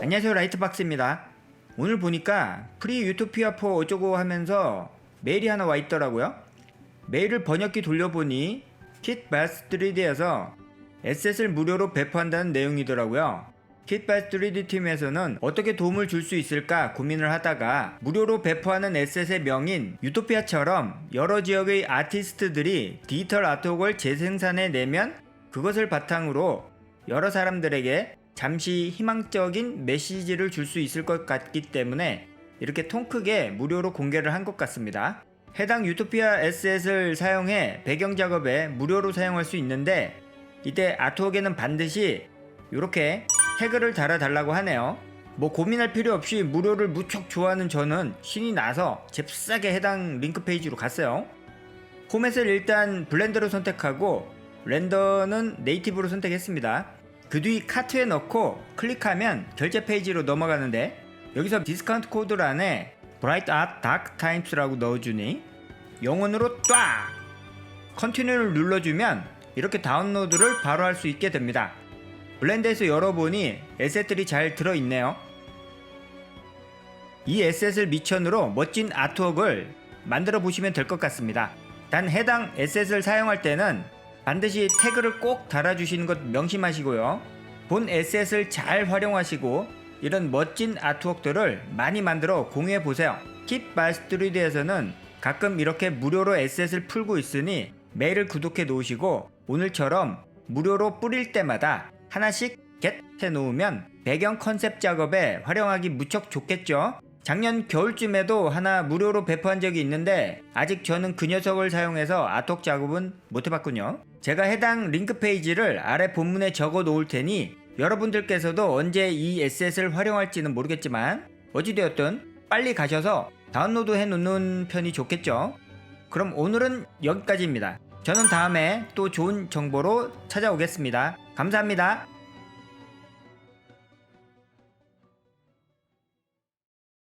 안녕하세요, 라이트박스입니다. 오늘 보니까 프리 유토피아 4 어쩌고 하면서 메일이 하나 와 있더라고요. 메일을 번역기 돌려보니 킷바스 3D에서 에셋을 무료로 배포한다는 내용이더라고요. 킷바스 3D 팀에서는 어떻게 도움을 줄 수 있을까 고민을 하다가 무료로 배포하는 에셋의 명인 유토피아처럼 여러 지역의 아티스트들이 디지털 아트웍을 재생산해 내면 그것을 바탕으로 여러 사람들에게 잠시 희망적인 메시지를 줄 수 있을 것 같기 때문에 이렇게 통 크게 무료로 공개를 한 것 같습니다. 해당 유토피아 에셋을 사용해 배경 작업에 무료로 사용할 수 있는데 이때 아트웍에는 반드시 이렇게 태그를 달아달라고 하네요. 뭐 고민할 필요 없이 무료를 무척 좋아하는 저는 신이 나서 잽싸게 해당 링크 페이지로 갔어요. 포맷을 일단 블렌더로 선택하고 렌더는 네이티브로 선택했습니다. 그 뒤 카트에 넣고 클릭하면 결제 페이지로 넘어가는데 여기서 디스카운트 코드란에 Bright Art Dark Times라고 넣어주니 영원으로 딱! 컨티뉴를 눌러주면 이렇게 다운로드를 바로 할 수 있게 됩니다. 블렌더에서 열어보니 에셋들이 잘 들어있네요. 이 에셋을 미천으로 멋진 아트웍을 만들어 보시면 될 것 같습니다. 단 해당 에셋을 사용할 때는 반드시 태그를 꼭 달아주시는 것 명심하시고요. 본 에셋을 잘 활용하시고 이런 멋진 아트웍들을 많이 만들어 공유해 보세요. 킷바스 3D에서는 가끔 이렇게 무료로 에셋을 풀고 있으니 메일을 구독해 놓으시고 오늘처럼 무료로 뿌릴 때마다 하나씩 겟 해놓으면 배경 컨셉 작업에 활용하기 무척 좋겠죠. 작년 겨울쯤에도 하나 무료로 배포한 적이 있는데 아직 저는 그 녀석을 사용해서 아트웍 작업은 못해봤군요. 제가 해당 링크 페이지를 아래 본문에 적어 놓을 테니 여러분들께서도 언제 이 에셋을 활용할지는 모르겠지만 어찌되었든 빨리 가셔서 다운로드 해 놓는 편이 좋겠죠. 그럼 오늘은 여기까지입니다. 저는 다음에 또 좋은 정보로 찾아오겠습니다. 감사합니다.